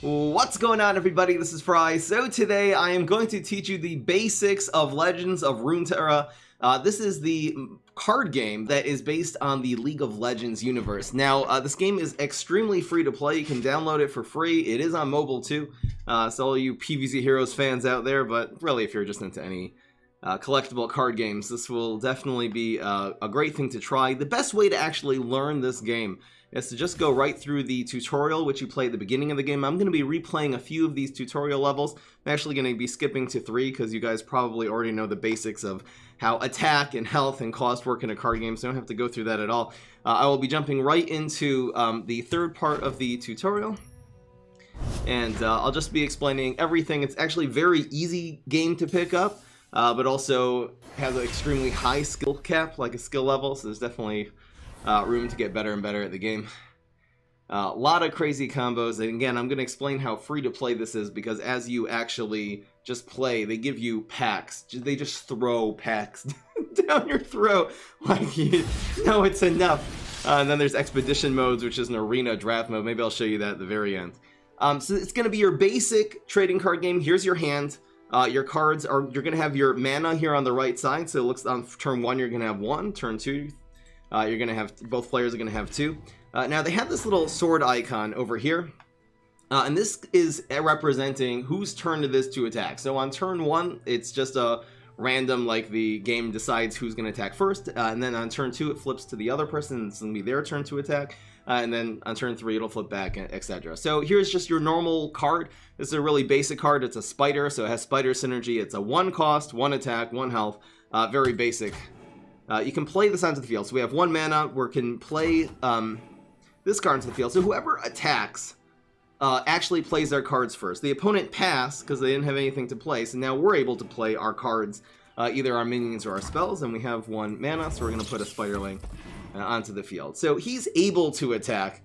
What's going on, everybody? This is Fry. So today I am going to teach you the basics of Legends of Runeterra. This is the card game that is based on the League of Legends universe. Now, this game is extremely free to play. You can download it for free. It is on mobile too. So all you PvZ Heroes fans out there, but really if you're just into any collectible card games, this will definitely be a great thing to try. The best way to actually learn this game is to just go right through the tutorial, which you play at the beginning of the game. I'm going to be replaying a few of these tutorial levels. I'm actually going to be skipping to 3 because you guys probably already know the basics of how attack and health and cost work in a card game, so I don't have to go through that at all. I will be jumping right into the third part of the tutorial, and I'll just be explaining everything. It's actually a very easy game to pick up, but also has an extremely high skill cap, like a skill level, so there's definitely room to get better and better at the game. A lot of crazy combos, and again, I'm going to explain how free to play this is, because as you actually just play, they give you packs. They just throw packs down your throat like you know it's enough. And then there's expedition modes, which is an arena draft mode. Maybe I'll show you that at the very end. So it's going to be your basic trading card game. Here's your hand. Your cards are, you're going to have your mana here on the right side. So it looks on turn 1, you're going to have 1. Turn 2, you're going to have, both players are going to have 2. Now they have this little sword icon over here. And this is representing whose turn it is to attack. So on turn 1, it's just a random, like the game decides who's going to attack first. And then on turn 2, it flips to the other person. It's going to be their turn to attack. And then on turn 3, it'll flip back, etc. So here's just your normal card. This is a really basic card. It's a spider, so it has spider synergy. It's a 1 cost, 1 attack, 1 health. Very basic. You can play this onto the field. So we have 1 mana. We can play this card into the field. So whoever attacks actually plays their cards first. The opponent passed because they didn't have anything to play. So now we're able to play our cards, either our minions or our spells. And we have 1 mana, so we're going to put a spiderling onto the field. So he's able to attack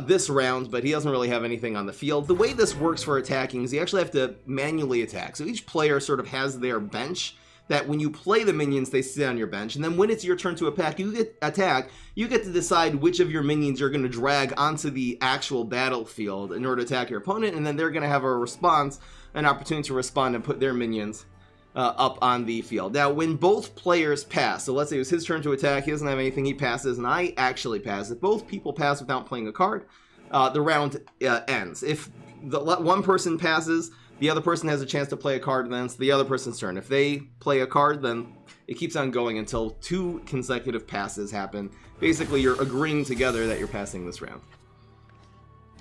this round, but he doesn't really have anything on the field. The way this works for attacking is you actually have to manually attack. So each player sort of has their bench that when you play the minions, they sit on your bench. And then when it's your turn to attack, you get to decide which of your minions you're going to drag onto the actual battlefield in order to attack your opponent. And then they're going to have a response, an opportunity to respond and put their minions up on the field. Now, when both players pass, so let's say it was his turn to attack, he doesn't have anything, he passes, and I actually pass. If both people pass without playing a card, the round ends. If one person passes, the other person has a chance to play a card, and then it's the other person's turn. If they play a card, then it keeps on going until 2 consecutive passes happen. Basically, you're agreeing together that you're passing this round.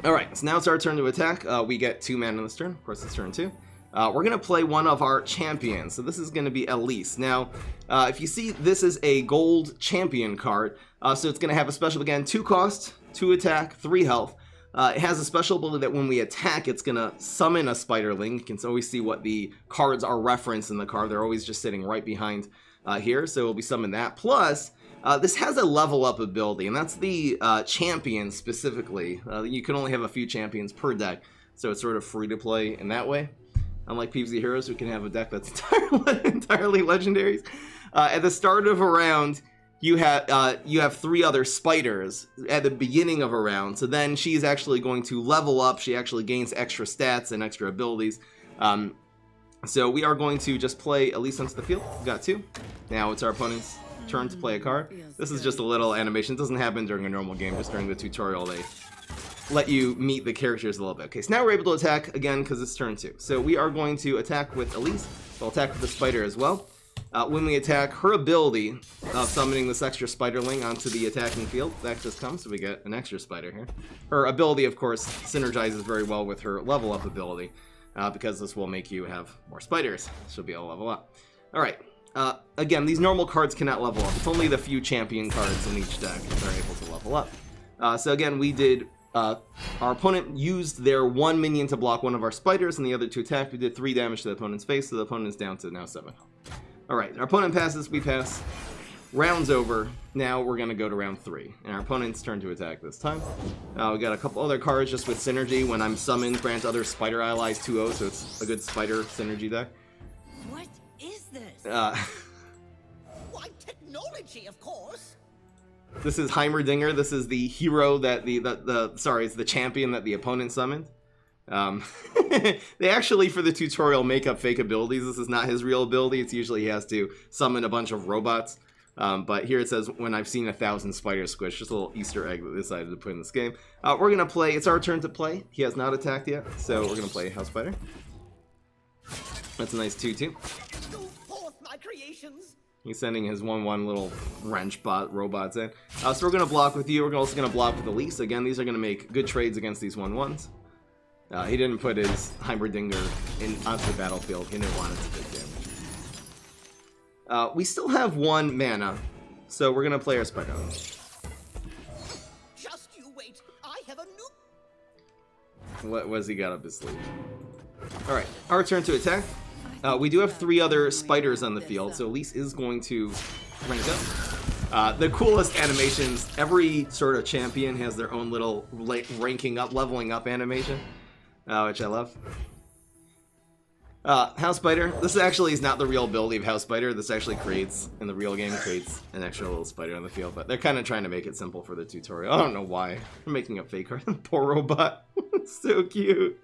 Alright, so now it's our turn to attack. We get 2 mana this turn. Of course, it's turn 2. We're going to play one of our champions. So this is going to be Elise. Now, if you see, this is a gold champion card. So it's going to have a special, again, 2 cost, 2 attack, 3 health. It has a special ability that when we attack, it's going to summon a spiderling. You can always see what the cards are referenced in the card. They're always just sitting right behind here, so we'll be summoning that. Plus, this has a level up ability, and that's the champion specifically. You can only have a few champions per deck, so it's sort of free to play in that way. Unlike PvZ Heroes, who can have a deck that's entirely legendaries. At the start of a round, you have 3 other spiders at the beginning of a round, so then she's actually going to level up. She actually gains extra stats and extra abilities. So we are going to just play Elise onto the field. We've got 2. Now it's our opponent's turn to play a card. This is just a little animation. It doesn't happen during a normal game, just during the tutorial they let you meet the characters a little bit. Okay, so now we're able to attack again because it's turn 2. So we are going to attack with Elise. We'll attack with the spider as well. When we attack, her ability of summoning this extra spiderling onto the attacking field, that just comes, so we get an extra spider here. Her ability, of course, synergizes very well with her level up ability, because this will make you have more spiders. She'll be able to level up. Alright, again, these normal cards cannot level up. It's only the few champion cards in each deck that are able to level up. So again, we did, our opponent used their 1 minion to block one of our spiders, and the other 2 attacked. We did 3 damage to the opponent's face, so the opponent is down to now 7 health. Alright, our opponent passes, we pass. Round's over. Now we're going to go to round 3. And our opponent's turn to attack this time. We got a couple other cards just with synergy. When I'm summoned, grant other spider allies 2/0, so it's a good spider synergy deck. What is this? Why, technology, of course. This is Heimerdinger. This is the hero that it's the champion that the opponent summoned. They actually, for the tutorial, make up fake abilities. This is not his real ability. It's usually he has to summon a bunch of robots. But here it says, when I've seen 1,000 spiders squish. Just a little Easter egg that they decided to put in this game. We're going to play. It's our turn to play. He has not attacked yet, so we're going to play House Spider. That's a nice 2-2. Go forth, my creations. He's sending his 1-1 little wrench bot robots in. So we're going to block with you. We're also going to block with Elise. Again, these are going to make good trades against these 1-1s. He didn't put his Heimerdinger onto the battlefield. He didn't want it to take damage. We still have 1 mana, so we're going to play our Spider. Just you wait. I have a new... What was he got up his sleeve? Alright, our turn to attack. We do have 3 other spiders on the field, so Elise is going to rank up. The coolest animations, every sort of champion has their own little ranking up, leveling up animation, which I love. House Spider. This actually is not the real ability of House Spider. This actually creates, in the real game, creates an extra little spider on the field, but they're kind of trying to make it simple for the tutorial. I don't know why. They're making a fake card. Poor robot. It's so cute.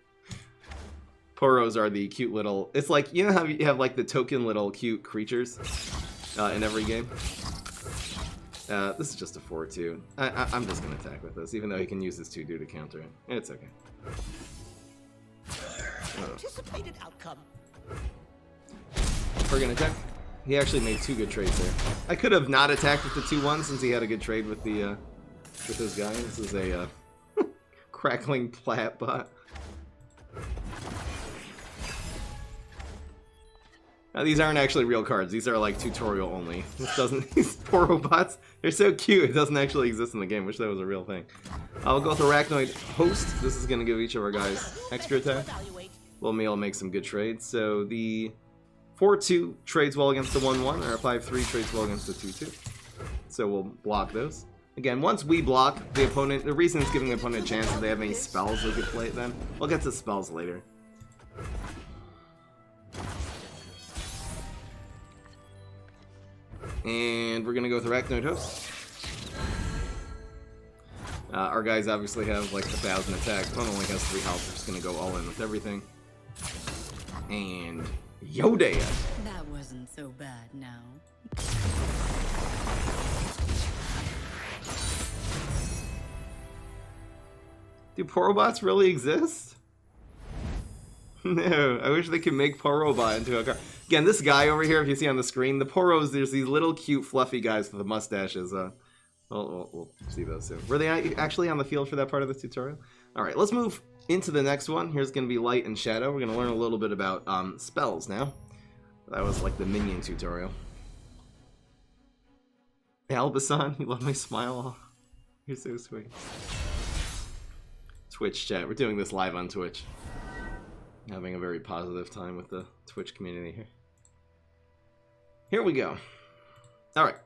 Poros are the cute little... It's like, you know how you have like the token little cute creatures in every game? This is just a 4-2. I'm just going to attack with this, even though he can use his 2-2 to counter it. It's okay. Anticipated outcome. We're going to attack. He actually made 2 good trades there. I could have not attacked with the 2-1 since he had a good trade with the with this guy. This is a crackling plat bot. Now, these aren't actually real cards. These are like tutorial only. This doesn't. These poor robots. They're so cute. It doesn't actually exist in the game. Wish that was a real thing. I'll go with Arachnoid Host. This is gonna give each of our guys extra attack. Little meal make some good trades. So the 4-2 trades well against the 1-1, or a 5-3 trades well against the 2-2. So we'll block those. Again, once we block the opponent, the reason it's giving the opponent a chance is they have any spells they could play it then. We'll get to spells later. And we're gonna go with Arachnoid Host. Our guys obviously have like 1,000 attack. One only has 3 health. We're just gonna go all in with everything. And Yodea. That wasn't so bad now. Do Porobots really exist? No, I wish they could make Porobot into a card. Again, this guy over here, if you see on the screen, the Poros, there's these little cute fluffy guys with the mustaches. We'll see those soon. Were they actually on the field for that part of the tutorial? Alright, let's move into the next one. Here's going to be Light and Shadow. We're going to learn a little bit about spells now. That was like the minion tutorial. Albasan, you love my smile. You're so sweet. Twitch chat. We're doing this live on Twitch. Having a very positive time with the Twitch community here. Here we go. Alright.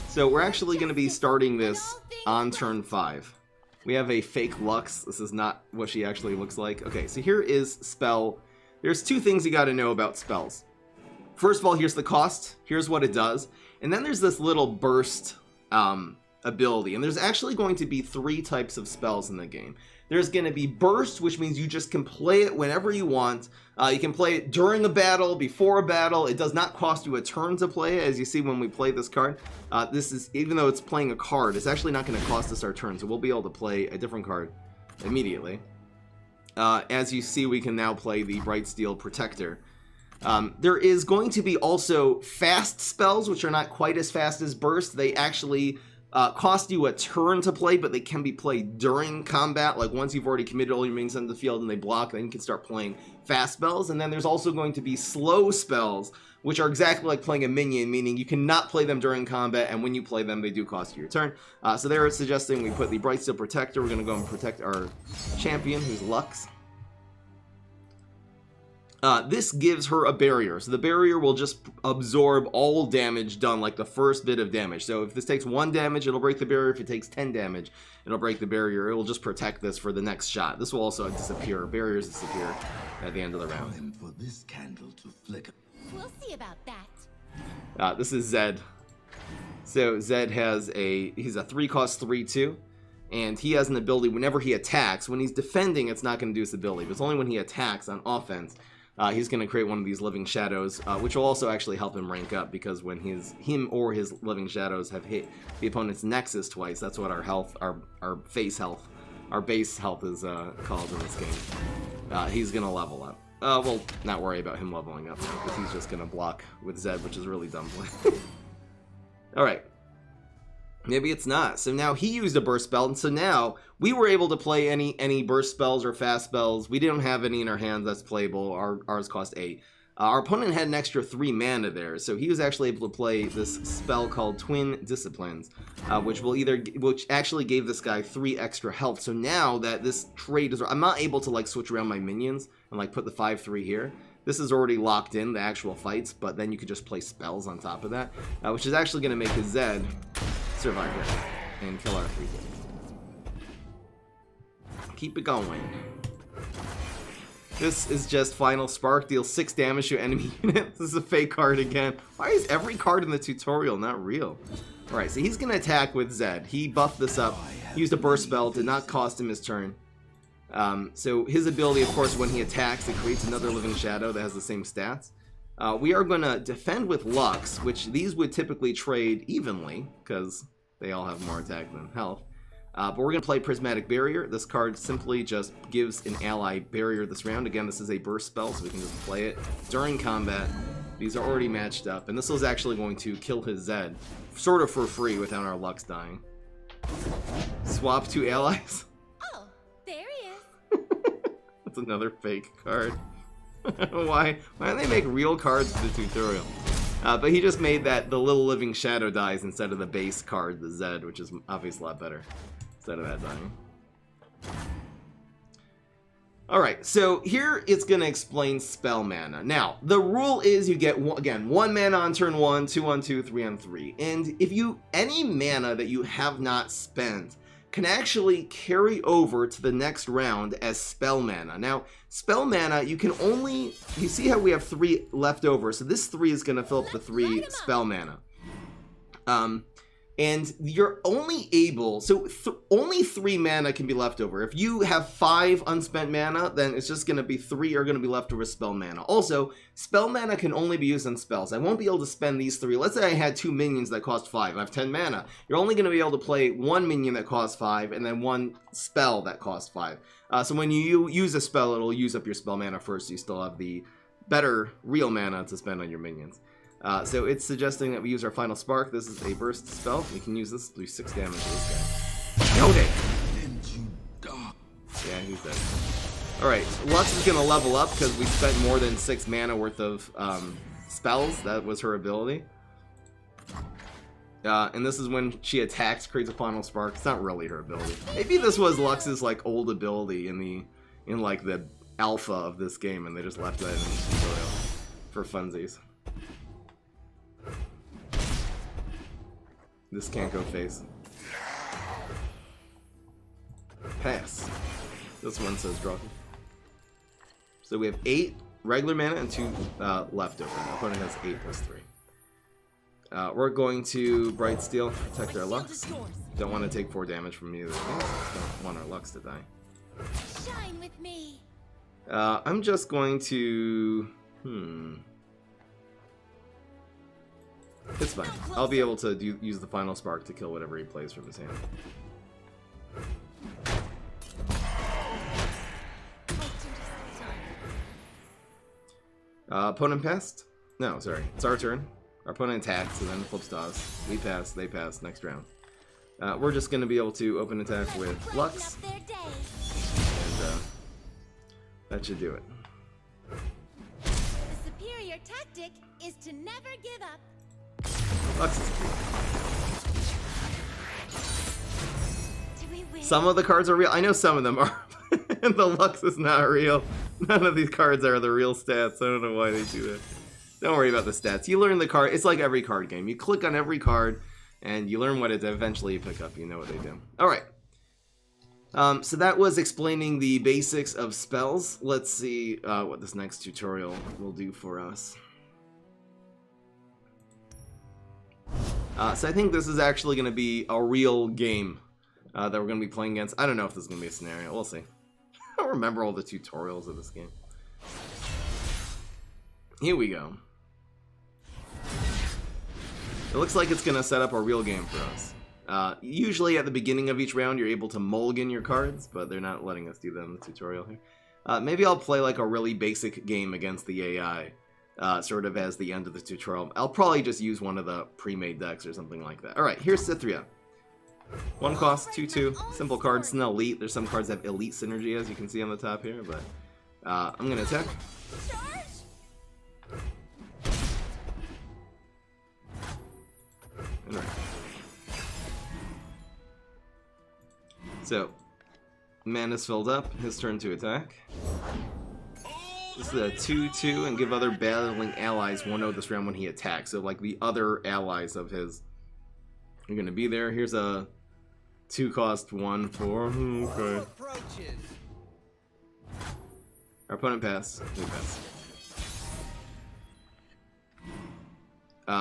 So we're actually going to be starting this on turn 5. We have a fake Lux. This is not what she actually looks like. Okay, so here is spell. There's 2 things you got to know about spells. First of all, here's the cost. Here's what it does. And then there's this little burst ability. And there's actually going to be 3 types of spells in the game. There's going to be burst, which means you just can play it whenever you want. You can play it during a battle, before a battle. It does not cost you a turn to play it, as you see when we play this card. This is, even though it's playing a card, it's actually not going to cost us our turn, so we'll be able to play a different card immediately. As you see, we can now play the Bright Steel Protector. There is going to be also fast spells, which are not quite as fast as burst. They actually cost you a turn to play, but they can be played during combat. Like once you've already committed all your minions on the field and they block, then you can start playing fast spells. And then there's also going to be slow spells, which are exactly like playing a minion, meaning you cannot play them during combat, and when you play them, they do cost you your turn. So they're suggesting we put the Bright Steel Protector. We're going to go and protect our champion, who's Lux. This gives her a barrier, so the barrier will just absorb all damage done, like the first bit of damage. So if this takes 1 damage, it'll break the barrier. If it takes 10 damage, it'll break the barrier. It will just protect this for the next shot. This will also disappear. Barriers disappear at the end of the round. Time for this candle to flicker. We'll see about that. This is Zed. So Zed has he's a 3-cost 3-2. And he has an ability whenever he attacks. When he's defending, it's not going to do his ability. But it's only when he attacks on offense, he's going to create one of these living shadows, which will also actually help him rank up, because when him or his living shadows have hit the opponent's nexus twice, that's what our health, our face health, our base health is called in this game. He's going to level up. We'll not worry about him leveling up now, because he's just going to block with Zed, which is really dumb play. Alright. Maybe it's not. So now he used a burst spell, and so now we were able to play any burst spells or fast spells. We didn't have any in our hands that's playable. Ours cost 8. Our opponent had an extra 3 mana there, so he was actually able to play this spell called Twin Disciplines, which actually gave this guy 3 extra health. So now that this trade is, I'm not able to like switch around my minions and like put the 5/3 here. This is already locked in, the actual fights, but then you could just play spells on top of that, which is actually going to make his Zed survive here and kill our 3 things. Keep it going. This is just Final Spark, deals 6 damage to enemy unit. This is a fake card again. Why is every card in the tutorial not real? Alright, so he's going to attack with Zed. He buffed this up, used a burst spell, did not cost him his turn. So his ability, of course, when he attacks, it creates another living shadow that has the same stats. We are going to defend with Lux, which these would typically trade evenly, because they all have more attack than health. But we're going to play Prismatic Barrier. This card simply just gives an ally barrier this round. Again, this is a burst spell, so we can just play it during combat. These are already matched up, and this is actually going to kill his Zed, sort of for free without our Lux dying. Swap 2 allies. Oh, there he is. That's another fake card. Why don't they make real cards for the tutorial? But he just made that the little living shadow dies instead of the base card, the Zed, which is obviously a lot better instead of that dying. Alright, so here it's going to explain spell mana. Now, the rule is you get, again, 1 mana on turn 1, 2 on 2, 3 on 3. And if any mana that you have not spent can actually carry over to the next round as spell mana. Now, spell mana, you can only, you see how we have 3 left over, so this 3 is going to fill up the 3 spell mana. And you're only able, so only 3 mana can be left over. If you have 5 unspent mana, then it's just going to be 3 are going to be left over spell mana. Also, spell mana can only be used on spells. I won't be able to spend these 3. Let's say I had 2 minions that cost 5. I have 10 mana. You're only going to be able to play 1 minion that costs 5 and then 1 spell that costs 5. So when you use a spell, it'll use up your spell mana first. So you still have the better real mana to spend on your minions. So it's suggesting that we use our Final Spark. This is a burst spell. We can use this to do 6 damage to this guy. Note it! Yeah, he's dead. Alright, Lux is going to level up because we spent more than 6 mana worth of spells. That was her ability. And this is when she attacks, creates a Final Spark. It's not really her ability. Maybe this was Lux's like old ability in like the alpha of this game, and they just left that in the tutorial for funsies. This can't go face. Pass. This one says draw. So we have 8 regular mana and 2 left over. The opponent has 8 plus 3. We're going to Bright Steel, protect our Lux. Don't want to take 4 damage from either. Don't want our Lux to die. Shine with me. I'm just going to... It's fine. I'll be able to use the Final Spark to kill whatever he plays from his hand. Opponent passed? No, sorry. It's our turn. Our opponent attacks, and then flips to us. We pass, they pass, next round. We're just going to be able to open attack with Lux. And that should do it. The superior tactic is to never give up. Lux is Do we win? Some of the cards are real. I know some of them are. And the Lux is not real. None of these cards are the real stats. I don't know why they do that. Don't worry about the stats. You learn the card. It's like every card game. You click on every card, and you learn what it eventually you pick up. You know what they do. All right. So that was explaining the basics of spells. Let's see what this next tutorial will do for us. So I think this is actually going to be a real game. that we're going to be playing against. I don't know if this is going to be a scenario. We'll see. I don't remember all the tutorials of this game. Here we go. It looks like it's going to set up a real game for us. Usually at the beginning of each round you're able to mulligan your cards, but they're not letting us do that in the tutorial here. Maybe I'll play like a really basic game against the AI, sort of as the end of the tutorial. I'll probably just use one of the pre-made decks or something like that. Alright, here's Cythria. 1 cost, 2/2, simple cards, it's an elite. There's some cards that have elite synergy, as you can see on the top here, but I'm going to attack. Alright. So, mana's filled up, his turn to attack. This is a 2/2 and give other battling allies 1/0 this round when he attacks. So like the other allies of his are going to be there. Here's a 2 cost 1/4. Okay. Our opponent pass. We pass.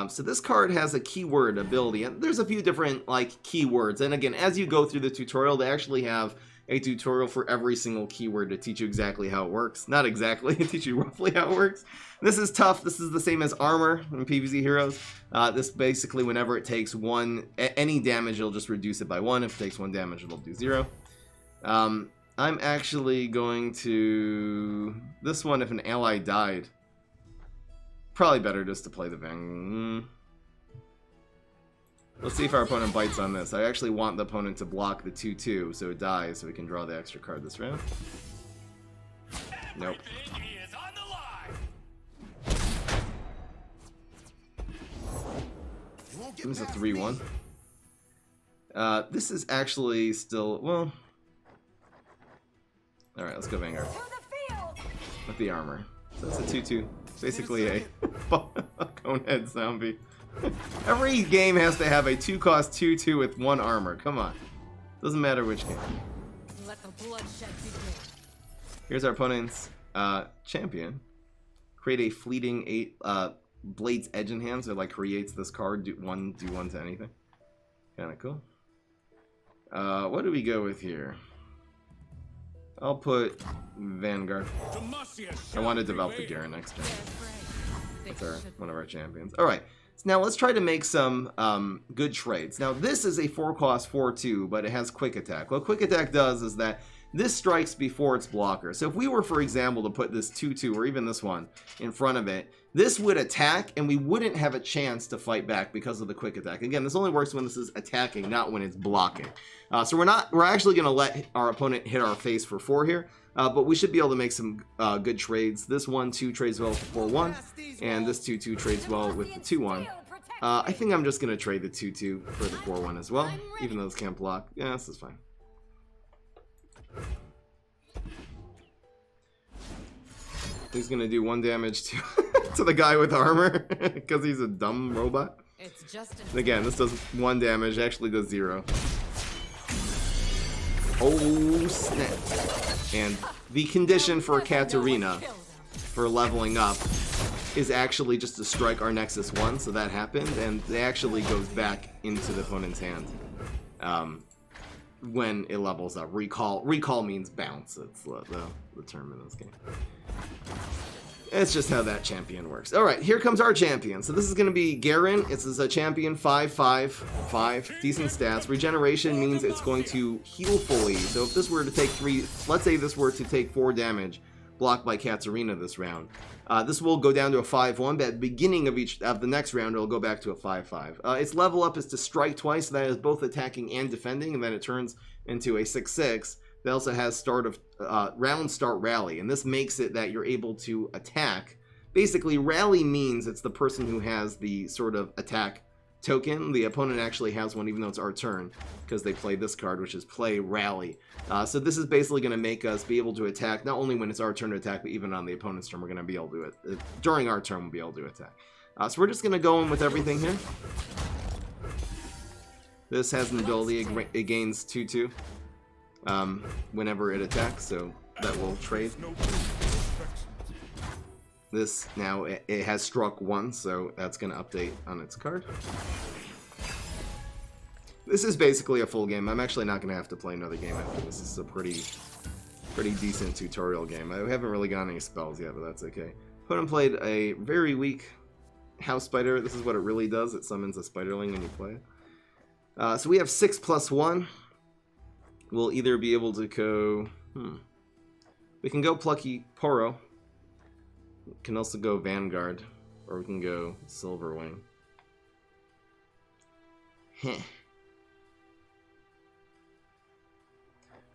So this card has a keyword ability, and there's a few different like keywords. And again, as you go through the tutorial, they actually have a tutorial for every single keyword to teach you exactly how it works. Not exactly, to teach you roughly how it works. This is tough. This is the same as armor in PvZ Heroes. This basically, whenever it takes any damage, it'll just reduce it by 1. If it takes 1 damage, it'll do 0. I'm actually going to... This one, if an ally died, probably better just to play the Vang. Let's see if our opponent bites on this. I actually want the opponent to block the 2/2 so it dies so we can draw the extra card this round. Nope. This is a 3/1. This is actually still... Well... Alright, let's go Vanguard. With the armor. So that's a 2/2. Basically a Conehead zombie. Every game has to have a 2 cost 2/2 with 1 armor. Come on. Doesn't matter which game. Let the bloodshed begin. Here's our opponent's champion. Create a fleeting 8 Blade's Edge in hand, so it like creates this card, do one to anything. Kinda cool. What do we go with here? I'll put Vanguard. I want to develop the Garen next turn. That's one of our champions. Alright, so now let's try to make some good trades. Now this is a 4 cost 4/2, but it has quick attack. What quick attack does is that this strikes before its blocker. So if we were, for example, to put this 2/2 or even this one in front of it, this would attack and we wouldn't have a chance to fight back because of the quick attack. Again, this only works when this is attacking, not when it's blocking. So we're actually going to let our opponent hit our face for 4 here, but we should be able to make some good trades. This 1/2 trades well for 4/1, and this 2/2 trades well with the 2/1. I think I'm just going to trade the 2/2 for the 4/1 as well, even though this can't block. Yeah, this is fine. He's gonna do 1 damage to to the guy with armor because he's a dumb robot. It's just Again, this does 1 damage. It actually does 0. Oh snap! And the condition for Katarina for leveling up is actually just to strike our Nexus 1, so that happened, and it actually goes back into the opponent's hand when it levels up. Recall means bounce. It's the term in this game. It's just how that champion works. Alright, here comes our champion. So this is going to be Garen. This is a champion 5/5/5. Decent stats. Regeneration means it's going to heal fully. So if this were to take 3... Let's say this were to take 4 damage blocked by Katarina this round. This will go down to a 5/1, but at the beginning of the next round, it'll go back to a 5/5. Its level up is to strike twice, so that is both attacking and defending, and then it turns into a 6/6. It also has round start rally, and this makes it that you're able to attack. Basically, rally means it's the person who has the sort of attack token. The opponent actually has one, even though it's our turn, because they play this card, which is play rally. So this is basically going to make us be able to attack, not only when it's our turn to attack, but even on the opponent's turn, we're going to be able to do it. During our turn, we'll be able to attack. So we're just going to go in with everything here. This has an ability, it gains 2/2 whenever it attacks, so that will trade. This now, it has struck 1, so that's going to update on its card. This is basically a full game. I'm actually not going to have to play another game after this. This is a pretty decent tutorial game. I haven't really gotten any spells yet, but that's okay. Opponent played a very weak House Spider. This is what it really does. It summons a Spiderling when you play it. So we have 6+1. We'll either be able to go... We can go Plucky Poro. We can also go Vanguard. Or we can go Silverwing. Heh.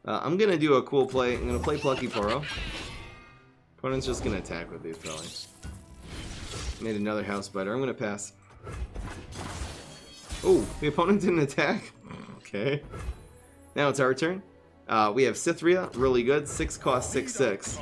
I'm going to do a cool play. I'm going to play Plucky Poro. Opponent's just going to attack with these, probably. Made another House Spider. I'm going to pass. Oh, the opponent didn't attack? Okay. Now it's our turn. We have Cythria, really good. 6 cost, 6/6.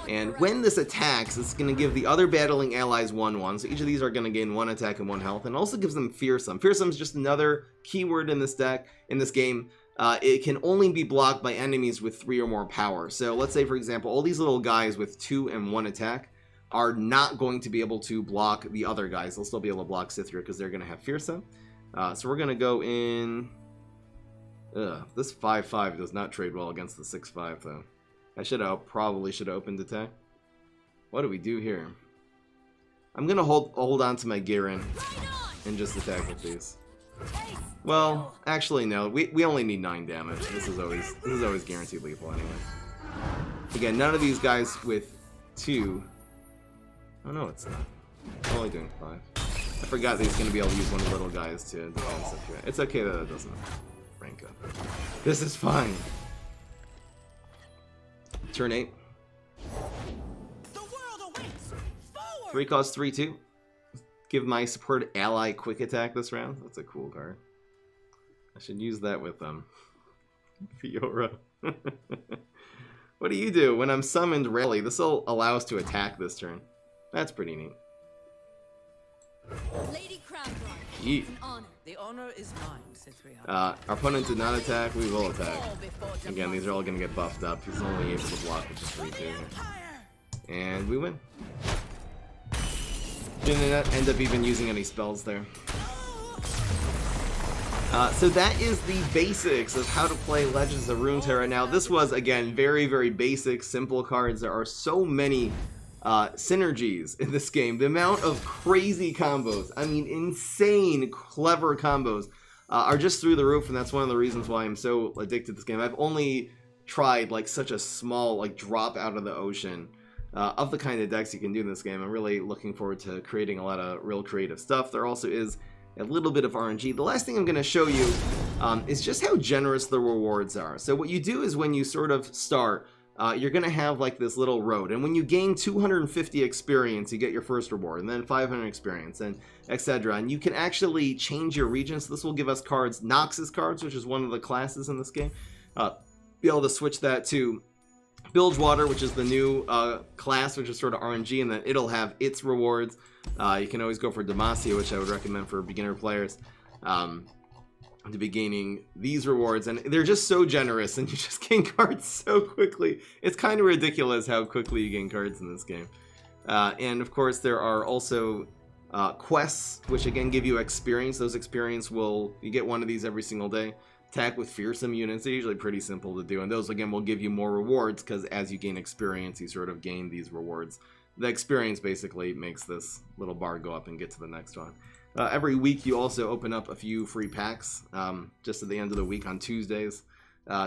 And when this attacks, it's going to give the other battling allies 1/1. So each of these are going to gain 1 attack and 1 health. And also gives them Fearsome. Fearsome is just another keyword in this deck, in this game. It can only be blocked by enemies with 3 or more power. So let's say, for example, all these little guys with 2 and 1 attack are not going to be able to block the other guys. They'll still be able to block Cythria because they're going to have Fearsome. So we're going to go in... this 5/5 does not trade well against the 6/5 though. I probably should have opened attack. What do we do here? I'm gonna hold on to my Garen and just attack with these. Well, actually no. We only need 9 damage. This is always guaranteed lethal anyway. Again, none of these guys with 2. Oh no, it's not. I'm only doing 5. I forgot that he's gonna be able to use one of the little guys to defend Cythria. It's okay that it doesn't rank up. This is fine. Turn 8. The world awaits. Forward. 3 cost 3/2. Give my support ally quick attack this round. That's a cool card. I should use that with Fiora. What do you do when I'm summoned rally? This will allow us to attack this turn. That's pretty neat. Lady Crown Yeet. an honor. The honor is mine, Cythria. Our opponent did not attack. We will attack. Again, these are all going to get buffed up. He's only able to block with the 3/2. And we win. Didn't end up even using any spells there. So that is the basics of how to play Legends of Runeterra. Now, this was, again, very, very basic, simple cards. There are so many synergies in this game. The amount of crazy combos, I mean, insane, clever combos are just through the roof, and that's one of the reasons why I'm so addicted to this game. I've only tried, like, such a small, like, drop out of the ocean of the kind of decks you can do in this game. I'm really looking forward to creating a lot of real creative stuff. There also is a little bit of RNG. The last thing I'm going to show you is just how generous the rewards are. So what you do is when you sort of start, you're going to have like this little road. And when you gain 250 experience, you get your first reward, and then 500 experience, and etc. And you can actually change your region. So this will give us cards, Noxus cards, which is one of the classes in this game. Be able to switch that to Bilgewater, which is the new class, which is sort of RNG, and then it'll have its rewards. You can always go for Demacia, which I would recommend for beginner players, to be gaining these rewards. And they're just so generous, and you just gain cards so quickly. It's kind of ridiculous how quickly you gain cards in this game. And of course, there are also quests, which again give you experience. Those experience you get one of these every single day. Attack with fearsome units. They're usually pretty simple to do, and those again will give you more rewards, because as you gain experience, you sort of gain these rewards. The experience basically makes this little bar go up and get to the next one. Every week you also open up a few free packs, just at the end of the week on Tuesdays.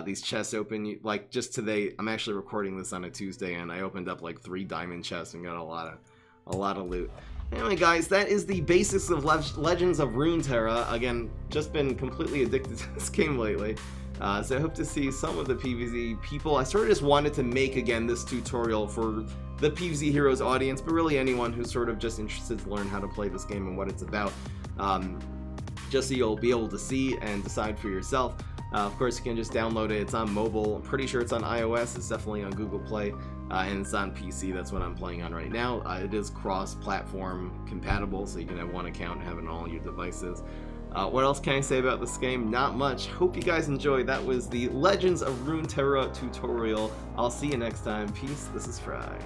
These chests open, like just today, I'm actually recording this on a Tuesday, and I opened up like 3 diamond chests and got a lot of loot. Anyway guys, that is the basics of Legends of Runeterra. Again, just been completely addicted to this game lately. So I hope to see some of the PvZ people. I sort of just wanted to make, again, this tutorial for the PvZ Heroes audience, but really anyone who's sort of just interested to learn how to play this game and what it's about. Just so you'll be able to see and decide for yourself. Of course, you can just download it. It's on mobile. I'm pretty sure it's on iOS. It's definitely on Google Play. And it's on PC. That's what I'm playing on right now. It is cross-platform compatible, so you can have one account and have it on all your devices. What else can I say about this game? Not much. Hope you guys enjoyed. That was the Legends of Runeterra tutorial. I'll see you next time. Peace. This is Fry.